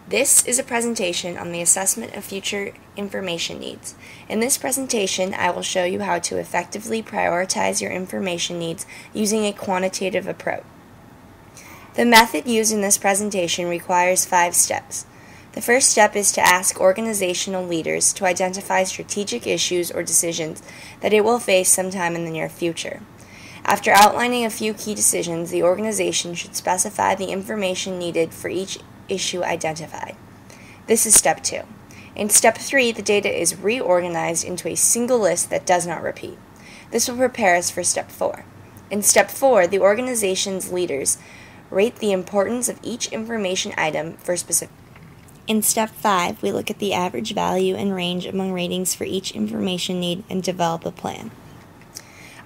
This is a presentation on the assessment of future information needs. In this presentation, I will show you how to effectively prioritize your information needs using a quantitative approach. The method used in this presentation requires 5 steps. The first step is to ask organizational leaders to identify strategic issues or decisions that it will face sometime in the near future. After outlining a few key decisions, the organization should specify the information needed for each issue identified. This is step 2. In step 3, the data is reorganized into a single list that does not repeat. This will prepare us for step 4. In step 4, the organization's leaders rate the importance of each information item for specific. In step 5, we look at the average value and range among ratings for each information need and develop a plan.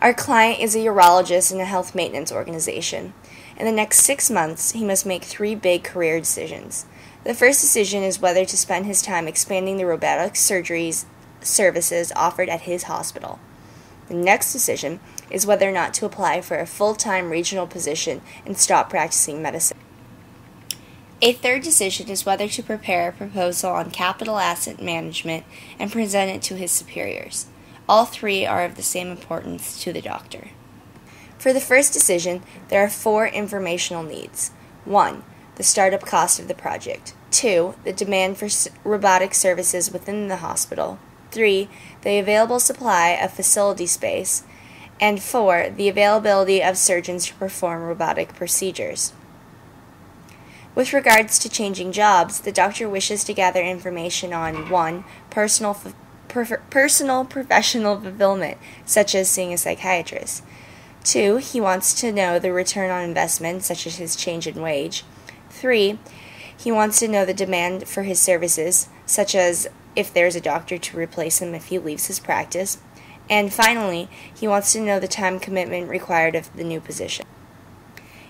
Our client is a urologist in a health maintenance organization. In the next 6 months, he must make 3 big career decisions. The first decision is whether to spend his time expanding the robotic surgeries services offered at his hospital. The next decision is whether or not to apply for a full-time regional position and stop practicing medicine. A third decision is whether to prepare a proposal on capital asset management and present it to his superiors. All 3 are of the same importance to the doctor. For the first decision, there are 4 informational needs. 1. The startup cost of the project. 2. The demand for robotic services within the hospital. 3. The available supply of facility space. And 4. The availability of surgeons to perform robotic procedures. With regards to changing jobs, the doctor wishes to gather information on 1. Personal professional fulfillment, such as seeing a psychiatrist. 2. He wants to know the return on investment, such as his change in wage. 3. He wants to know the demand for his services, such as if there's a doctor to replace him if he leaves his practice. And finally, he wants to know the time commitment required of the new position.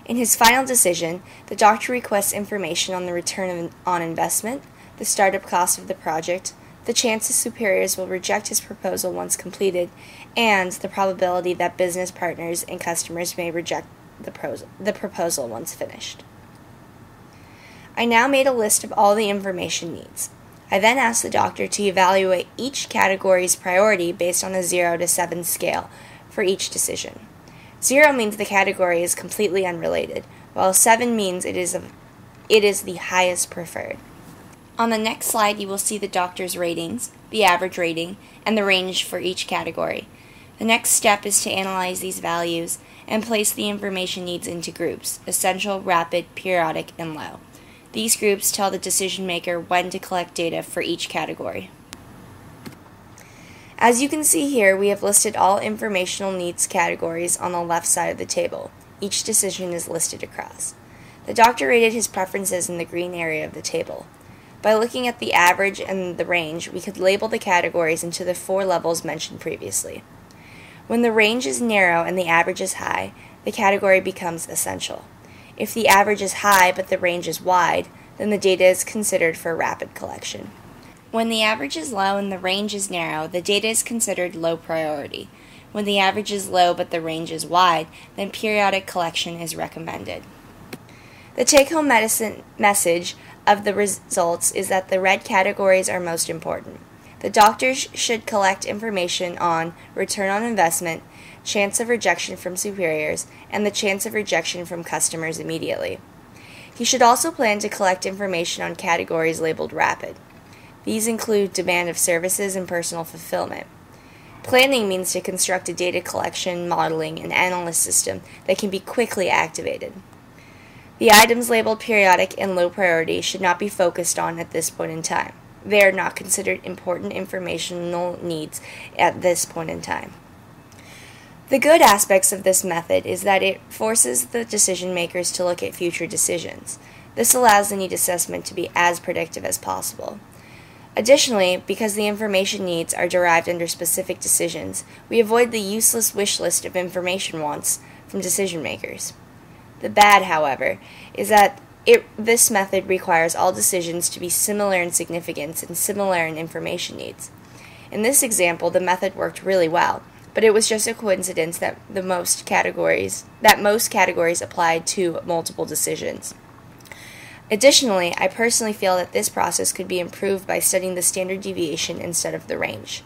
In his final decision, the doctor requests information on the return on investment, the startup cost of the project, the chances superiors will reject his proposal once completed, and the probability that business partners and customers may reject the proposal once finished. I now made a list of all the information needs. I then asked the doctor to evaluate each category's priority based on a 0 to 7 scale for each decision. 0 means the category is completely unrelated, while 7 means it is the highest preferred. On the next slide, you will see the doctor's ratings, the average rating, and the range for each category. The next step is to analyze these values and place the information needs into groups: essential, rapid, periodic, and low. These groups tell the decision maker when to collect data for each category. As you can see here, we have listed all informational needs categories on the left side of the table. Each decision is listed across. The doctor rated his preferences in the green area of the table. By looking at the average and the range, we could label the categories into the 4 levels mentioned previously. When the range is narrow and the average is high, the category becomes essential. If the average is high but the range is wide, then the data is considered for rapid collection. When the average is low and the range is narrow, the data is considered low priority. When the average is low but the range is wide, then periodic collection is recommended. The take-home message of the results is that the red categories are most important. The doctors should collect information on return on investment, chance of rejection from superiors, and the chance of rejection from customers immediately. He should also plan to collect information on categories labeled rapid. These include demand of services and personal fulfillment. Planning means to construct a data collection, modeling, and analysis system that can be quickly activated. The items labeled periodic and low priority should not be focused on at this point in time. They are not considered important informational needs at this point in time. The good aspects of this method is that it forces the decision makers to look at future decisions. This allows the need assessment to be as predictive as possible. Additionally, because the information needs are derived under specific decisions, we avoid the useless wish list of information wants from decision makers. The bad, however, is that this method requires all decisions to be similar in significance and similar in information needs. In this example, the method worked really well, but it was just a coincidence that most categories applied to multiple decisions. Additionally, I personally feel that this process could be improved by studying the standard deviation instead of the range.